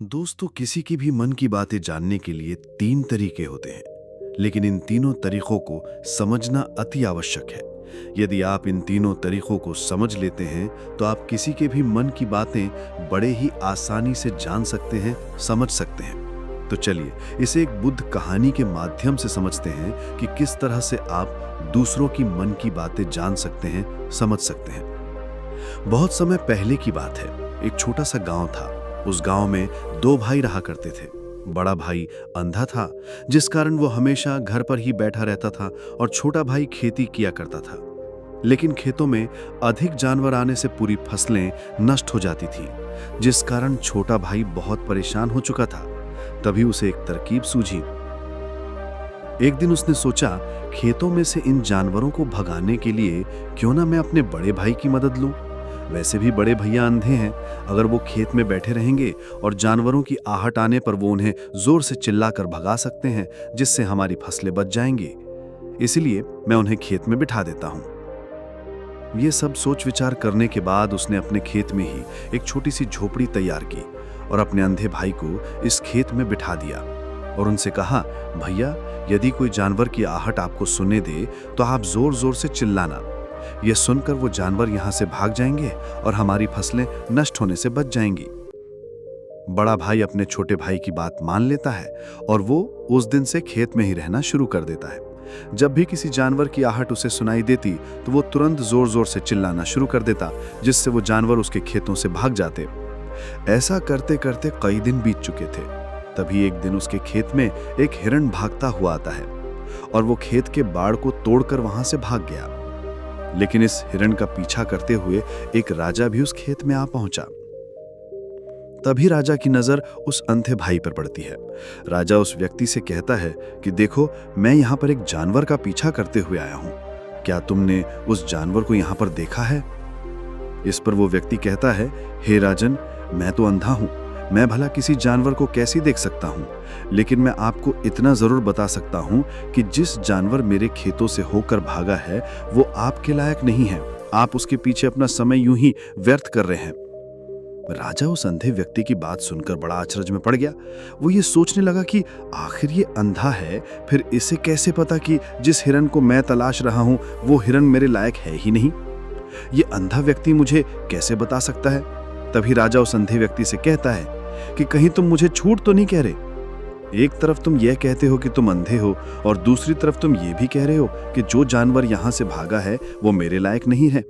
दोस्तों, किसी की भी मन की बातें जानने के लिए तीन तरीके होते हैं, लेकिन इन तीनों तरीकों को समझना अति आवश्यक है। यदि आप इन तीनों तरीकों को समझ लेते हैं तो आप किसी के भी मन की बातें बड़े ही आसानी से जान सकते हैं, समझ सकते हैं। तो चलिए इसे एक बुद्ध कहानी के माध्यम से समझते हैं कि किस तरह से आप दूसरों की मन की बातें जान सकते हैं, समझ सकते हैं। बहुत समय पहले की बात है। एक छोटा सा गांव था। उस गांव में दो भाई रहा करते थे। बड़ा भाई अंधा था, जिस कारण वो हमेशा घर पर ही बैठा रहता था, और छोटा भाई खेती किया करता था। लेकिन खेतों में अधिक जानवर आने से पूरी फसलें नष्ट हो जाती थी, जिस कारण छोटा भाई बहुत परेशान हो चुका था। तभी उसे एक तरकीब सूझी। एक दिन उसने सोचा, खेतों में से इन जानवरों को भगाने के लिए क्यों ना मैं अपने बड़े भाई की मदद लूं। वैसे भी बड़े भैया अंधे हैं। अगर वो खेत में बैठे रहेंगे और जानवरों की आहट आने पर वो उन्हें जोर से चिल्लाकर भगा सकते हैं, जिससे हमारी फसलें बच जाएंगी। इसलिए मैं उन्हें खेत में बिठा देता हूं। ये सब सोच विचार करने के बाद उसने अपने खेत में ही एक छोटी सी झोपड़ी तैयार की और अपने अंधे भाई को इस खेत में बिठा दिया और उनसे कहा, भैया, यदि कोई जानवर की आहट आपको सुनने दे तो आप जोर जोर से चिल्लाना। यह सुनकर वो जानवर यहां से भाग जाएंगे और हमारी फसलें नष्ट होने से बच जाएंगी। बड़ा भाई अपने छोटे भाई की बात मान लेता है और वो उस दिन से खेत में ही रहना शुरू कर देता है। जब भी किसी जानवर की आहट उसे सुनाई देती तो वो तुरंत जोर जोर से चिल्लाना शुरू कर देता, जिससे वो जानवर उसके खेतों से भाग जाते। ऐसा करते करते कई दिन बीत चुके थे। तभी एक दिन उसके खेत में एक हिरण भागता हुआ आता है और वो खेत के बाड़ को तोड़कर वहां से भाग गया। लेकिन इस हिरण का पीछा करते हुए एक राजा भी उस खेत में आ पहुंचा। तभी राजा की नजर उस अंधे भाई पर पड़ती है। राजा उस व्यक्ति से कहता है कि देखो, मैं यहां पर एक जानवर का पीछा करते हुए आया हूं। क्या तुमने उस जानवर को यहां पर देखा है? इस पर वो व्यक्ति कहता है, हे राजन, मैं तो अंधा हूं। मैं भला किसी जानवर को कैसे देख सकता हूं, लेकिन मैं आपको इतना जरूर बता सकता हूं कि जिस जानवर मेरे खेतों से होकर भागा है वो आपके लायक नहीं है। आप उसके पीछे अपना समय यूं ही व्यर्थ कर रहे हैं। राजा उस अंधे व्यक्ति की बात सुनकर बड़ा अचरज में पड़ गया। वो ये सोचने लगा कि आखिर ये अंधा है, फिर इसे कैसे पता कि जिस हिरण को मैं तलाश रहा हूं वो हिरण मेरे लायक है ही नहीं। ये अंधा व्यक्ति मुझे कैसे बता सकता है? तभी राजा उस अंधे व्यक्ति से कहता है कि कहीं तुम मुझे झूठ तो नहीं कह रहे। एक तरफ तुम यह कहते हो कि तुम अंधे हो और दूसरी तरफ तुम ये भी कह रहे हो कि जो जानवर यहां से भागा है वो मेरे लायक नहीं है।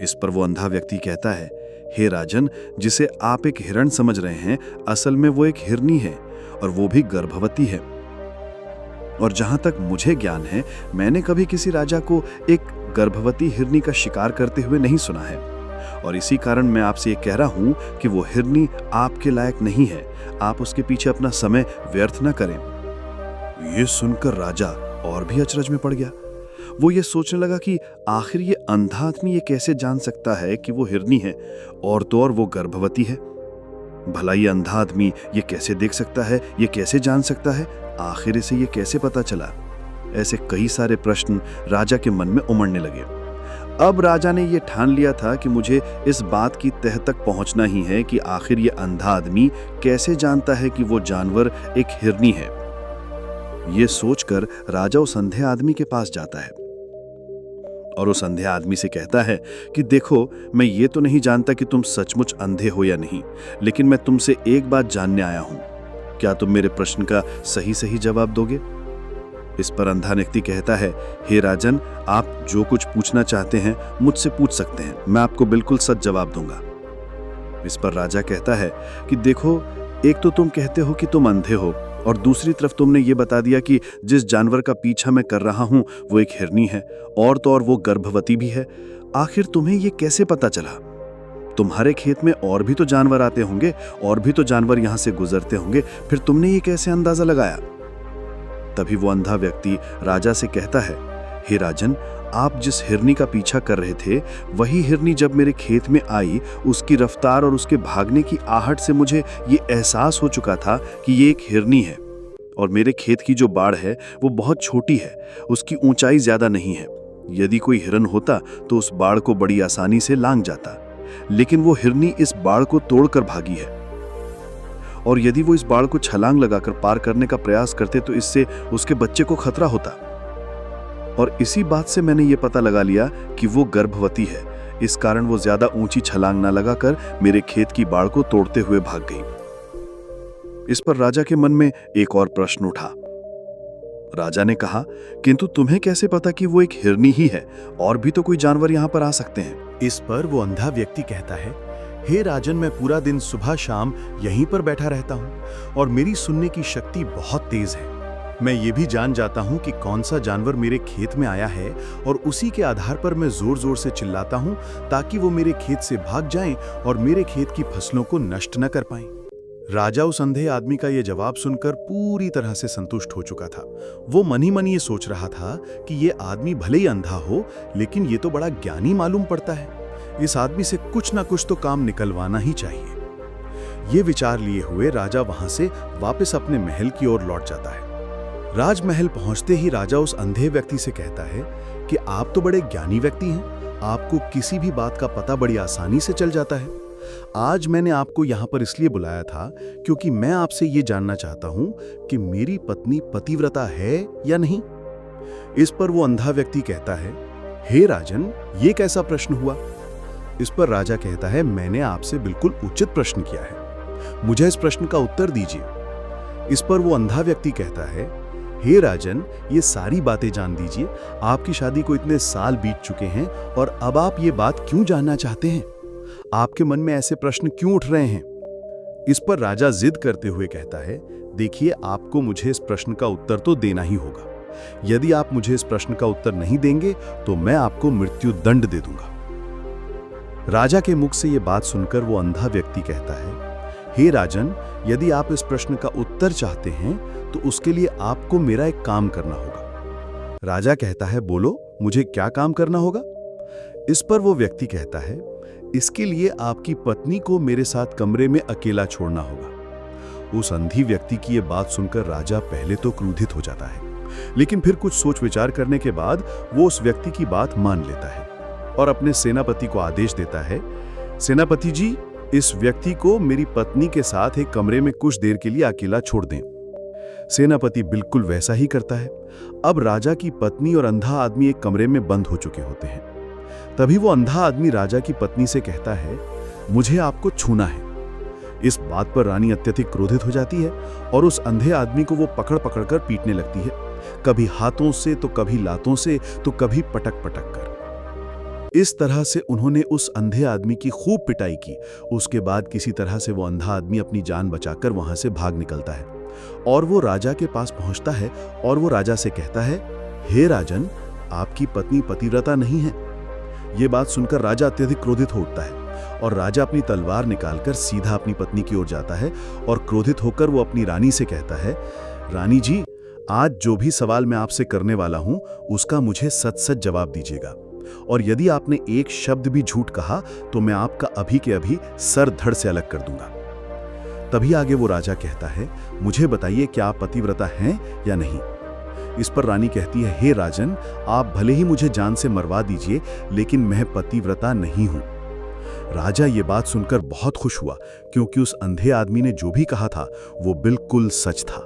इस पर वो अंधा व्यक्ति कहता है, हे राजन, जिसे आप एक हिरण समझ रहे हैं, असल में वो एक हिरनी है और वो भी गर्भवती है। और जहां तक मुझे ज्ञान है, मैंने कभी किसी राजा को एक गर्भवती हिरनी का शिकार करते हुए नहीं सुना है। और इसी कारण मैं आपसे ये कह रहा हूं कि वो हिरनी आपके लायक नहीं है। आप उसके पीछे अपना समय व्यर्थ न करें। ये सुनकर राजा और भी अचरज में पड़ गया। वो ये सोचने लगा कि आखिर ये अंधा आदमी ये कैसे जान सकता है कि वो हिरनी है, और तो और वो गर्भवती है। भला ये अंधा आदमी ये कैसे देख सकता है, ये कैसे जान सकता है, आखिर इसे ये कैसे पता चला? ऐसे कई सारे प्रश्न राजा के मन में उमड़ने लगे। अब राजा ने यह ठान लिया था कि मुझे इस बात की तह तक पहुंचना ही है कि आखिर ये अंधा आदमी कैसे जानता है कि वो जानवर एक हिरनी है। ये सोचकर राजा उस अंधे आदमी के पास जाता है और उस अंधे आदमी से कहता है कि देखो, मैं ये तो नहीं जानता कि तुम सचमुच अंधे हो या नहीं, लेकिन मैं तुमसे एक बात जानने आया हूं। क्या तुम मेरे प्रश्न का सही सही जवाब दोगे? इस पर अंधा व्यक्ति कहता है, हे राजन, आप जो कुछ पूछना चाहते हैं मुझसे पूछ सकते हैं। मैं आपको बिल्कुल सच जवाब दूंगा। इस पर राजा कहता है कि देखो, एक तो तुम कहते हो कि तुम अंधे हो और दूसरी तरफ तुमने ये बता दिया कि जिस जानवर का पीछा मैं कर रहा हूं वो एक हिरनी है, और तो और वो गर्भवती भी है। आखिर तुम्हें ये कैसे पता चला? तुम्हारे खेत में और भी तो जानवर आते होंगे, और भी तो जानवर यहां से गुजरते होंगे, फिर तुमने ये कैसे अंदाजा लगाया? तभी वो अंधा व्यक्ति राजा से कहता है, हे राजन, आप जिस हिरनी का पीछा कर रहे थे वही हिरनी जब मेरे खेत में आई, उसकी रफ्तार और उसके भागने की आहट से मुझे ये एहसास हो चुका था कि ये एक हिरनी है। और मेरे खेत की जो बाड़ है वो बहुत छोटी है, उसकी ऊंचाई ज्यादा नहीं है। यदि कोई हिरन होता तो उस बाड़ को बड़ी आसानी से लांघ जाता, लेकिन वो हिरनी इस बाड़ को तोड़कर भागी है। और यदि वो इस बाड़ को छलांग लगाकर पार करने का प्रयास करते तो इससे उसके बच्चे को खतरा होता। और इसी बात से मैंने ये पता लगा लिया कि वो गर्भवती है। इस कारण वो ज्यादा ऊंची छलांग न लगाकर मेरे खेत की बाड़ को तोड़ते हुए भाग गई। इस पर राजा के मन में एक और प्रश्न उठा। राजा ने कहा, किंतु तुम्हें कैसे पता कि वो एक हिरनी ही है? और भी तो कोई जानवर यहाँ पर आ सकते हैं। इस पर वो अंधा व्यक्ति कहता है, हे राजन, मैं पूरा दिन सुबह शाम यहीं पर बैठा रहता हूँ और मेरी सुनने की शक्ति बहुत तेज है। मैं ये भी जान जाता हूँ कि कौन सा जानवर मेरे खेत में आया है और उसी के आधार पर मैं जोर जोर से चिल्लाता हूँ ताकि वो मेरे खेत से भाग जाएं और मेरे खेत की फसलों को नष्ट न कर पाएं। राजा उस अंधे आदमी का ये जवाब सुनकर पूरी तरह से संतुष्ट हो चुका था। वो मन ही मन ये सोच रहा था कि ये आदमी भले ही अंधा हो, लेकिन ये तो बड़ा ज्ञानी मालूम पड़ता है। इस आदमी से कुछ ना कुछ तो काम निकलवाना ही चाहिए। ये विचार लिए हुए राजा वहां से वापस अपने महल की ओर लौट जाता है। राजमहल पहुंचते ही राजा उस अंधे व्यक्ति से कहता है कि आप तो बड़े ज्ञानी व्यक्ति हैं, आपको किसी भी बात का पता बड़ी आसानी से चल जाता है। आज मैंने आपको यहाँ पर इसलिए बुलाया था क्योंकि मैं आपसे ये जानना चाहता हूँ कि मेरी पत्नी पतिव्रता है या नहीं। इस पर वो अंधा व्यक्ति कहता है, हे राजन, ये कैसा प्रश्न हुआ? इस पर राजा कहता है, मैंने आपसे बिल्कुल उचित प्रश्न किया है, मुझे इस प्रश्न का उत्तर दीजिए। इस पर वो अंधा व्यक्ति कहता है, हे राजन, ये सारी बातें जान दीजिए, आपकी शादी को इतने साल बीत चुके हैं और अब आप ये बात क्यों जानना चाहते हैं? आपके मन में ऐसे प्रश्न क्यों उठ रहे हैं? इस पर राजा जिद करते हुए कहता है, देखिए, आपको मुझे इस प्रश्न का उत्तर तो देना ही होगा। यदि आप मुझे इस प्रश्न का उत्तर नहीं देंगे तो मैं आपको मृत्यु दंड दे दूंगा। राजा के मुख से यह बात सुनकर वो अंधा व्यक्ति कहता है, हे राजन, यदि आप इस प्रश्न का उत्तर चाहते हैं तो उसके लिए आपको मेरा एक काम करना होगा। राजा कहता है, बोलो, मुझे क्या काम करना होगा? इस पर वो व्यक्ति कहता है, इसके लिए आपकी पत्नी को मेरे साथ कमरे में अकेला छोड़ना होगा। उस अंधी व्यक्ति की ये बात सुनकर राजा पहले तो क्रोधित हो जाता है, लेकिन फिर कुछ सोच विचार करने के बाद वो उस व्यक्ति की बात मान लेता है और अपने सेनापति को आदेश देता है, सेनापति जी, इस व्यक्ति को मेरी पत्नी के साथ एक कमरे में कुछ देर के लिए अकेला छोड़ दें। सेनापति बिल्कुल वैसा ही करता है। अब राजा की पत्नी और अंधा आदमी एक कमरे में बंद हो चुके होते हैं। तभी वो अंधा आदमी राजा की पत्नी से कहता है, मुझे आपको छूना है। इस बात पर रानी अत्यधिक क्रोधित हो जाती है और उस अंधे आदमी को वो पकड़ पकड़ कर पीटने लगती है, कभी हाथों से तो कभी लातों से तो कभी पटक पटक कर। इस तरह से उन्होंने उस अंधे आदमी की खूब पिटाई की। उसके बाद किसी तरह से वो अंधा आदमी अपनी जान बचाकर वहां से भाग निकलता है और वो राजा के पास पहुंचता है और वो राजा से कहता है, हे राजन, आपकी पत्नी पतिव्रता नहीं है। ये बात सुनकर राजा अत्यधिक क्रोधित हो उठता है और राजा अपनी तलवार निकालकर सीधा अपनी पत्नी की ओर जाता है और क्रोधित होकर वो अपनी रानी से कहता है, रानी जी, आज जो भी सवाल मैं आपसे करने वाला हूं उसका मुझे सच सच जवाब दीजिएगा, और यदि आपने एक शब्द भी झूठ कहा तो मैं आपका अभी के अभी सर धड़ से अलग कर दूंगा। तभी आगे वो राजा कहता है, मुझे बताइए, क्या आप पतिव्रता हैं या नहीं? इस पर रानी कहती है, हे राजन, आप भले ही मुझे जान से मरवा दीजिए, लेकिन मैं पतिव्रता नहीं हूं। राजा ये बात सुनकर बहुत खुश हुआ क्योंकि उस अंधे आदमी ने जो भी कहा था वो बिल्कुल सच था।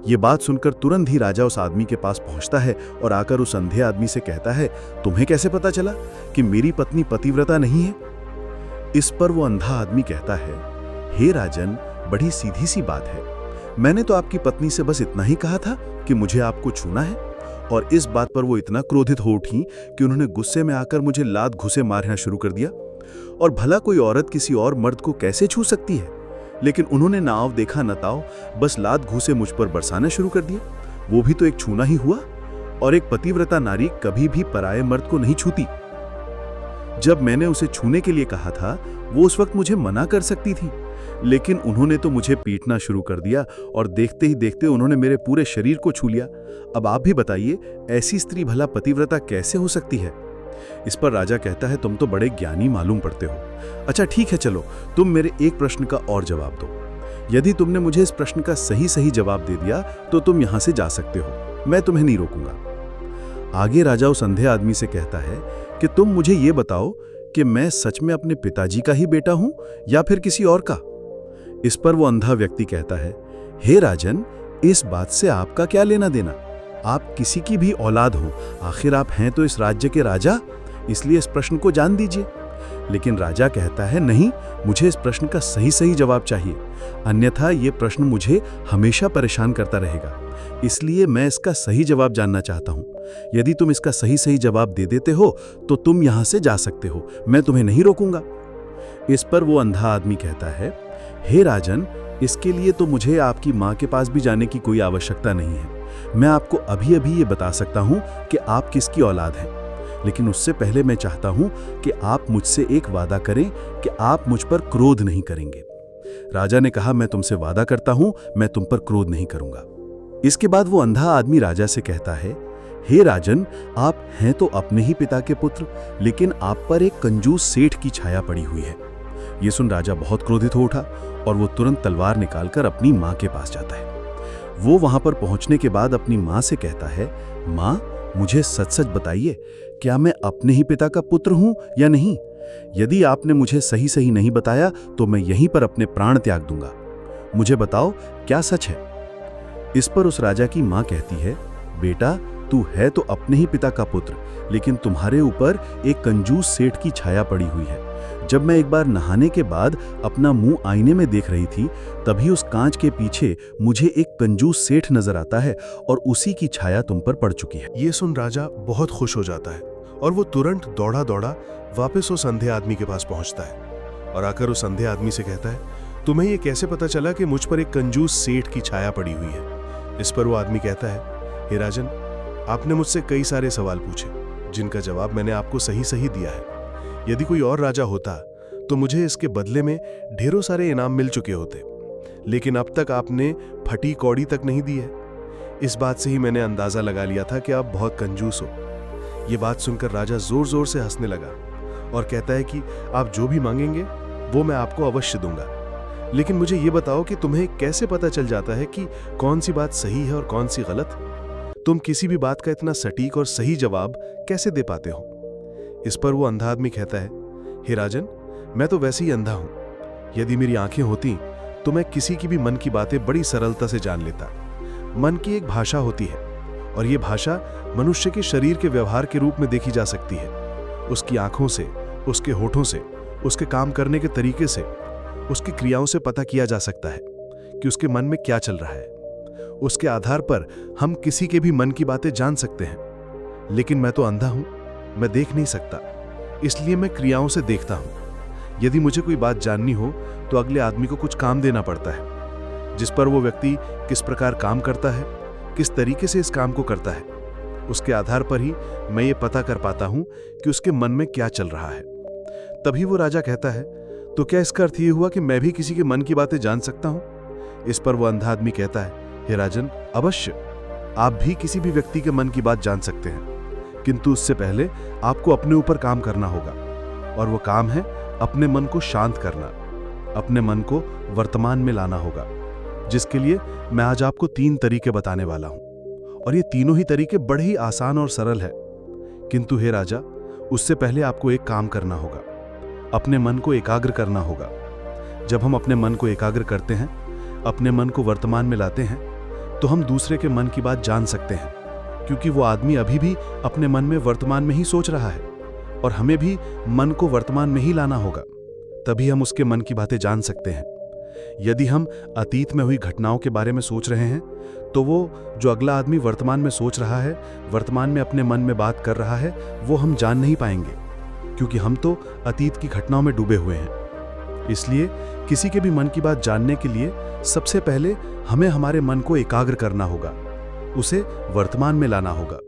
ये बात सुनकर तुरंत ही राजा उस आदमी के पास पहुंचता है और आकर उस अंधे आदमी से कहता है, तुम्हें कैसे पता चला कि मेरी पत्नी पतिव्रता नहीं है? इस पर वो अंधा आदमी कहता है, हे राजन, बड़ी सीधी सी बात है। मैंने तो आपकी पत्नी से बस इतना ही कहा था कि मुझे आपको छूना है, और इस बात पर वो इतना क्रोधित हो उठी कि उन्होंने गुस्से में आकर मुझे लात घुसे मारना शुरू कर दिया। और भला कोई औरत किसी और मर्द को कैसे छू सकती है? लेकिन उन्होंने ना आव देखा न ताव, बस लात घुसे मुझ पर बरसाना शुरू कर दिया। वो भी तो एक छूना ही हुआ, और एक पतिव्रता नारी कभी भी पराये मर्द को नहीं छूती। जब मैंने उसे छूने के लिए कहा था वो उस वक्त मुझे मना कर सकती थी, लेकिन उन्होंने तो मुझे पीटना शुरू कर दिया और देखते ही देखते उन्होंने मेरे पूरे शरीर को छू लिया। अब आप भी बताइए, ऐसी स्त्री भला पतिव्रता कैसे हो सकती है? इस पर राजा कहता है, तुम तो बड़े ज्ञानी मालूम पड़ते हो। अच्छा ठीक है, चलो तुम मेरे एक प्रश्न का और जवाब दो। यदि तुमने मुझे इस प्रश्न का सही सही जवाब दे दिया तो तुम यहां से जा सकते हो, मैं तुम्हें नहीं रोकूंगा। आगे राजा उस अंधे आदमी से कहता है कि तुम मुझे ये बताओ कि मैं सच में अपने पिताजी का ही बेटा हूं या फिर किसी और का? इस पर वो अंधा व्यक्ति कहता है, हे राजन, इस बात से आपका क्या लेना देना? आप किसी की भी औलाद हो, आखिर आप हैं तो इस राज्य के राजा, इसलिए इस प्रश्न को जान दीजिए। लेकिन राजा कहता है, नहीं, मुझे इस प्रश्न का सही सही जवाब चाहिए, अन्यथा ये प्रश्न मुझे हमेशा परेशान करता रहेगा। इसलिए मैं इसका सही जवाब जानना चाहता हूँ। यदि तुम इसका सही सही जवाब दे देते हो तो तुम यहाँ से जा सकते हो, मैं तुम्हें नहीं रोकूंगा। इस पर वो अंधा आदमी कहता है, हे राजन, इसके लिए तो मुझे आपकी माँ के पास भी जाने की कोई आवश्यकता नहीं है। मैं आपको अभी अभी ये बता सकता हूँ कि आप किसकी औलाद हैं, लेकिन उससे पहले मैं चाहता हूँ कि आप मुझसे एक वादा करें कि आप मुझ पर क्रोध नहीं करेंगे। राजा ने कहा, मैं तुमसे वादा करता हूँ, मैं तुम पर क्रोध नहीं करूंगा। इसके बाद वो अंधा आदमी राजा से कहता है, हे राजन, आप हैं तो अपने ही पिता के पुत्र, लेकिन आप पर एक कंजूस सेठ की छाया पड़ी हुई है। ये सुन राजा बहुत क्रोधित हो उठा और वो तुरंत तलवार निकालकर अपनी माँ के पास जाता है। वो वहां पर पहुंचने के बाद अपनी माँ से कहता है, माँ, मुझे सच सच बताइए, क्या मैं अपने ही पिता का पुत्र हूं या नहीं? यदि आपने मुझे सही सही नहीं बताया तो मैं यहीं पर अपने प्राण त्याग दूंगा। मुझे बताओ, क्या सच है? इस पर उस राजा की माँ कहती है, बेटा, तू है तो अपने ही पिता का पुत्र, लेकिन तुम्हारे ऊपर एक कंजूस सेठ की छाया पड़ी हुई है। जब मैं एक बार नहाने के बाद अपना मुंह आईने में देख रही थी, तभी उस कांच के पीछे मुझे एक कंजूस सेठ नजर आता है और उसी की छाया तुम पर पड़ चुकी है। ये सुन राजा बहुत खुश हो जाता है और वो तुरंत दौड़ा दौड़ा वापस उस अंधे आदमी के पास पहुंचता है और आकर उस अंधे आदमी से कहता है, तुम्हें ये कैसे पता चला कि मुझ पर एक कंजूस सेठ की छाया पड़ी हुई है? इस पर वो आदमी कहता है, हे राजन, आपने मुझसे कई सारे सवाल पूछे जिनका जवाब मैंने आपको सही सही दिया है। यदि कोई और राजा होता तो मुझे इसके बदले में ढेरों सारे इनाम मिल चुके होते, लेकिन अब तक आपने फटी कौड़ी तक नहीं दी है। इस बात से ही मैंने अंदाजा लगा लिया था कि आप बहुत कंजूस हो। ये बात सुनकर राजा जोर जोर से हंसने लगा और कहता है कि आप जो भी मांगेंगे वो मैं आपको अवश्य दूंगा, लेकिन मुझे ये बताओ कि तुम्हें कैसे पता चल जाता है कि कौन सी बात सही है और कौन सी गलत? तुम किसी भी बात का इतना सटीक और सही जवाब कैसे दे पाते हो? इस पर वो अंधा आदमी कहता है, हे राजन, मैं तो वैसे ही अंधा हूं। यदि मेरी आंखें होती तो मैं किसी की भी मन की बातें बड़ी सरलता से जान लेता। मन की एक भाषा होती है और ये भाषा मनुष्य के शरीर के व्यवहार के रूप में देखी जा सकती है। उसकी आंखों से, उसके होठों से, उसके काम करने के तरीके से, उसकी क्रियाओं से पता किया जा सकता है कि उसके मन में क्या चल रहा है। उसके आधार पर हम किसी के भी मन की बातें जान सकते हैं। लेकिन मैं तो अंधा हूं, मैं देख नहीं सकता, इसलिए मैं क्रियाओं से देखता हूं। यदि मुझे कोई बात जाननी हो तो अगले आदमी को कुछ काम देना पड़ता है, जिस पर वो व्यक्ति किस प्रकार काम करता है, किस तरीके से इस काम को करता है, उसके आधार पर ही मैं ये पता कर पाता हूं कि उसके मन में क्या चल रहा है। तभी वो राजा कहता है, तो क्या इसका अर्थ ये हुआ कि मैं भी किसी के मन की बातें जान सकता हूं? इस पर वो अंधा आदमी कहता है, हे राजन, अवश्य, आप भी किसी भी व्यक्ति के मन की बात जान सकते हैं, किंतु उससे पहले आपको अपने ऊपर काम करना होगा, और वो काम है अपने मन को शांत करना, अपने मन को वर्तमान में लाना होगा, जिसके लिए मैं आज आपको 3 तरीके बताने वाला हूं। और ये तीनों ही तरीके बड़े ही आसान और सरल है। किंतु हे राजा, उससे पहले आपको एक काम करना होगा, अपने मन को एकाग्र करना होगा। जब हम अपने मन को एकाग्र करते हैं, अपने मन को वर्तमान में लाते हैं, तो हम दूसरे के मन की बात जान सकते हैं, क्योंकि वो आदमी अभी भी अपने मन में वर्तमान में ही सोच रहा है और हमें भी मन को वर्तमान में ही लाना होगा, तभी हम उसके मन की बातें जान सकते हैं। यदि हम अतीत में हुई घटनाओं के बारे में सोच रहे हैं तो वो जो अगला आदमी वर्तमान में सोच रहा है, वर्तमान में अपने मन में बात कर रहा है, वो हम जान नहीं पाएंगे, क्योंकि हम तो अतीत की घटनाओं में डूबे हुए हैं। इसलिए किसी के भी मन की बात जानने के लिए सबसे पहले हमें हमारे मन को एकाग्र करना होगा, उसे वर्तमान में लाना होगा।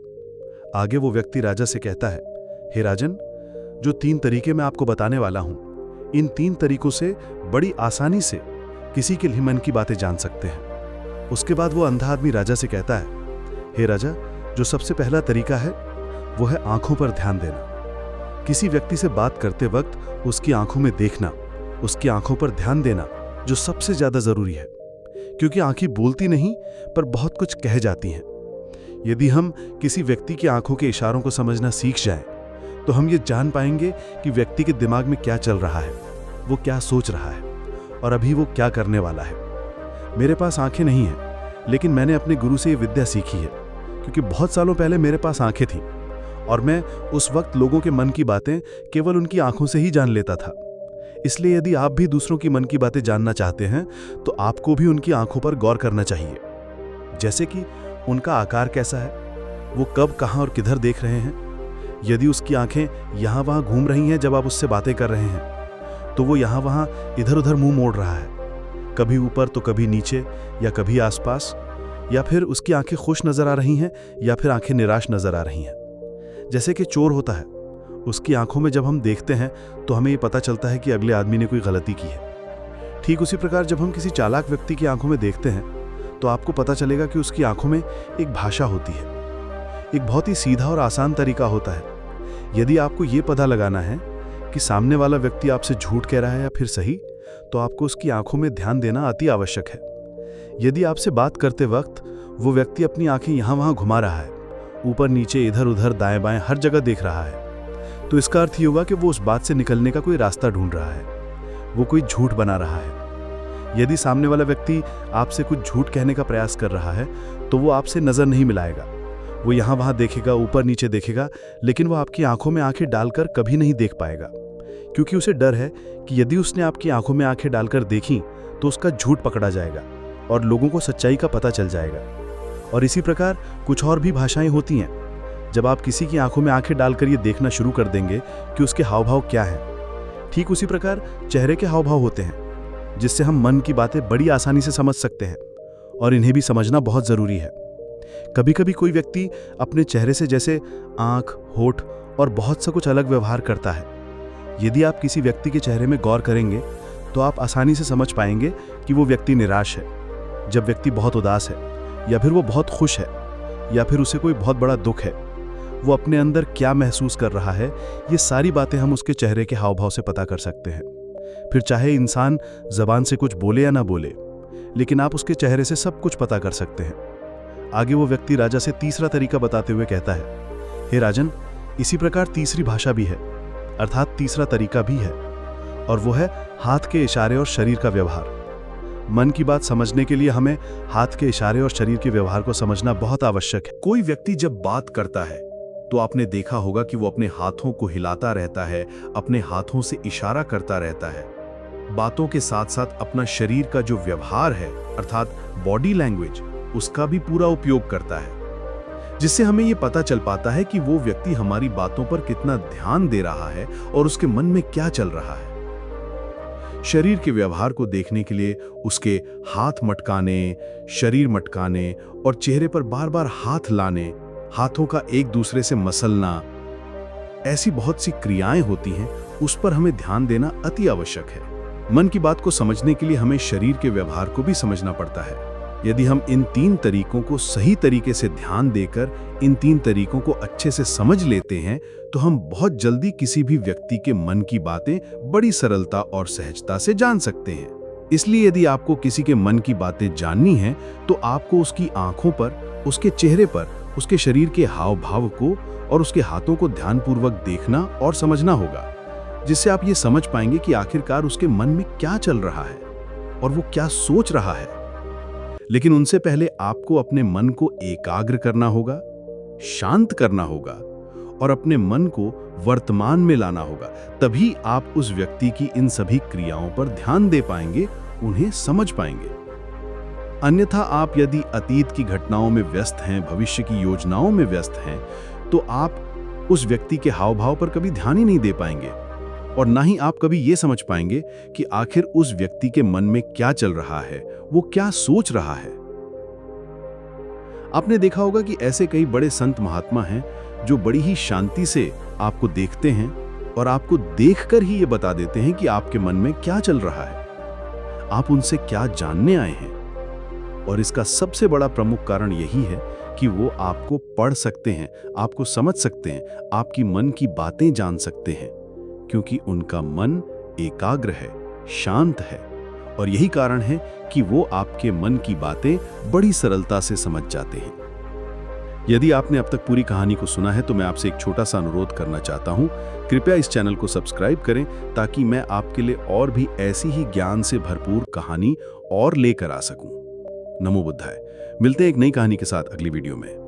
आगे वो व्यक्ति राजा से कहता है, हे राजन, जो 3 तरीके मैं आपको बताने वाला हूं, इन 3 तरीकों से बड़ी आसानी से किसी के भी मन की बातें जान सकते हैं। उसके बाद वो अंधा आदमी राजा से कहता है, हे राजा, जो सबसे पहला तरीका है वो है आंखों पर ध्यान देना। किसी व्यक्ति से बात करते वक्त उसकी आंखों में देखना, उसकी आंखों पर ध्यान देना जो सबसे ज्यादा जरूरी है, क्योंकि आंखें बोलती नहीं पर बहुत कुछ कह जाती हैं। यदि हम किसी व्यक्ति की आंखों के इशारों को समझना सीख जाएं, तो हम ये जान पाएंगे कि व्यक्ति के दिमाग में क्या चल रहा है, वो क्या सोच रहा है, और अभी वो क्या करने वाला है। मेरे पास आंखें नहीं हैं, लेकिन मैंने अपने गुरु से ये विद्या सीखी है, क्योंकि बहुत सालों पहले मेरे पास आंखें थीं और मैं उस वक्त लोगों के मन की बातें केवल उनकी आंखों से ही जान लेता था। इसलिए यदि आप भी दूसरों की मन की बातें जानना चाहते हैं तो आपको भी उनकी आंखों पर गौर करना चाहिए, जैसे कि उनका आकार कैसा है, वो कब, कहाँ और किधर देख रहे हैं। यदि उसकी आंखें यहाँ वहाँ घूम रही हैं जब आप उससे बातें कर रहे हैं, तो वो यहाँ वहाँ इधर उधर मुंह मोड़ रहा है, कभी ऊपर तो कभी नीचे या कभी आसपास, या फिर उसकी आंखें खुश नजर आ रही हैं या फिर आंखें निराश नजर आ रही हैं। जैसे कि चोर होता है, उसकी आंखों में जब हम देखते हैं तो हमें ये पता चलता है कि अगले आदमी ने कोई गलती की है। ठीक उसी प्रकार जब हम किसी चालाक व्यक्ति की आंखों में देखते हैं तो आपको पता चलेगा कि उसकी आंखों में एक भाषा होती है। एक बहुत ही सीधा और आसान तरीका होता है। यदि आपको ये पता लगाना है कि सामने वाला व्यक्ति आपसे झूठ कह रहा है या फिर सही, तो आपको उसकी आंखों में ध्यान देना अति आवश्यक है। यदि आपसे बात करते वक्त वो व्यक्ति अपनी आंखें यहाँ वहाँ घुमा रहा है, ऊपर नीचे इधर उधर दाएं बाएं हर जगह देख रहा है, तो इसका अर्थ ये होगा कि वो उस बात से निकलने का कोई रास्ता ढूंढ रहा है, वो कोई झूठ बना रहा है। यदि सामने वाला व्यक्ति आपसे कुछ झूठ कहने का प्रयास कर रहा है तो वो आपसे नजर नहीं मिलाएगा, वो यहाँ वहाँ देखेगा, ऊपर नीचे देखेगा, लेकिन वो आपकी आंखों में आंखें डालकर कभी नहीं देख पाएगा, क्योंकि उसे डर है कि यदि उसने आपकी आंखों में आंखें डालकर देखी तो उसका झूठ पकड़ा जाएगा और लोगों को सच्चाई का पता चल जाएगा। और इसी प्रकार कुछ और भी भाषाएं होती हैं। जब आप किसी की आंखों में आंखें डालकर ये देखना शुरू कर देंगे कि उसके हाव भाव क्या हैं, ठीक उसी प्रकार चेहरे के हाव भाव होते हैं, जिससे हम मन की बातें बड़ी आसानी से समझ सकते हैं, और इन्हें भी समझना बहुत ज़रूरी है। कभी कभी कोई व्यक्ति अपने चेहरे से जैसे आंख, होठ और बहुत सा कुछ अलग व्यवहार करता है। यदि आप किसी व्यक्ति के चेहरे में गौर करेंगे तो आप आसानी से समझ पाएंगे कि वो व्यक्ति निराश है, जब व्यक्ति बहुत उदास है, या फिर वो बहुत खुश है, या फिर उसे कोई बहुत बड़ा दुख है। वो अपने अंदर क्या महसूस कर रहा है, ये सारी बातें हम उसके चेहरे के हाव भाव से पता कर सकते हैं। फिर चाहे इंसान जबान से कुछ बोले या ना बोले, लेकिन आप उसके चेहरे से सब कुछ पता कर सकते हैं। आगे वो व्यक्ति राजा से तीसरा तरीका बताते हुए कहता है, हे राजन, इसी प्रकार तीसरी भाषा भी है, अर्थात तीसरा तरीका भी है, और वो है हाथ के इशारे और शरीर का व्यवहार। मन की बात समझने के लिए हमें हाथ के इशारे और शरीर के व्यवहार को समझना बहुत आवश्यक है। कोई व्यक्ति जब बात करता है तो आपने देखा होगा कि वो अपने हाथों को हिलाता रहता है, अपने हाथों से इशारा करता रहता है। बातों के साथ साथ अपना शरीर का जो व्यवहार है, अर्थात बॉडी लैंग्वेज, उसका भी पूरा उपयोग करता है, जिससे हमें ये पता चल पाता है कि वो व्यक्ति हमारी बातों पर कितना ध्यान दे रहा है और उसके मन में क्या चल रहा है। शरीर के व्यवहार को देखने के लिए उसके हाथ मटकाने, शरीर मटकाने और चेहरे पर बार बार हाथ लाने, हाथों का एक दूसरे से मसलना, ऐसी बहुत सी क्रियाएं होती हैं, उस पर हमें ध्यान देना अति आवश्यक है। मन की बात को समझने के लिए हमें शरीर के व्यवहार को भी समझना पड़ता है। यदि हम इन तीन तरीकों को सही तरीके से ध्यान देकर इन तीन तरीकों को अच्छे से समझ लेते हैं तो हम बहुत जल्दी किसी भी व्यक्ति के मन की बातें बड़ी सरलता और सहजता से जान सकते हैं। इसलिए यदि आपको किसी के मन की बातें जाननी हैं तो आपको उसकी आंखों पर, उसके चेहरे पर, उसके शरीर के हाव भाव को और उसके हाथों को ध्यानपूर्वक देखना और समझना होगा, जिससे आप ये समझ पाएंगे कि आखिरकार उसके मन में क्या चल रहा है और वो क्या सोच रहा है। लेकिन उनसे पहले आपको अपने मन को एकाग्र करना होगा, शांत करना होगा और अपने मन को वर्तमान में लाना होगा। तभी आप उस व्यक्ति की इन सभी क्रियाओं पर ध्यान दे पाएंगे, उन्हें समझ पाएंगे। अन्यथा आप यदि अतीत की घटनाओं में व्यस्त हैं, भविष्य की योजनाओं में व्यस्त हैं, तो आप उस व्यक्ति के हाव भाव पर कभी ध्यान ही नहीं दे पाएंगे और ना ही आप कभी ये समझ पाएंगे कि आखिर उस व्यक्ति के मन में क्या चल रहा है, वो क्या सोच रहा है। आपने देखा होगा कि ऐसे कई बड़े संत महात्मा हैं जो बड़ी ही शांति से आपको देखते हैं और आपको देखकर ही ये बता देते हैं कि आपके मन में क्या चल रहा है, आप उनसे क्या जानने आए हैं। और इसका सबसे बड़ा प्रमुख कारण यही है कि वो आपको पढ़ सकते हैं, आपको समझ सकते हैं, आपकी मन की बातें जान सकते हैं, क्योंकि उनका मन एकाग्र है, शांत है, और यही कारण है कि वो आपके मन की बातें बड़ी सरलता से समझ जाते हैं। यदि आपने अब तक पूरी कहानी को सुना है तो मैं आपसे एक छोटा सा अनुरोध करना चाहता हूँ। कृपया इस चैनल को सब्सक्राइब करें ताकि मैं आपके लिए और भी ऐसी ही ज्ञान से भरपूर कहानी और लेकर आ सकूं। नमो बुद्धाय। मिलते हैं एक नई कहानी के साथ अगली वीडियो में।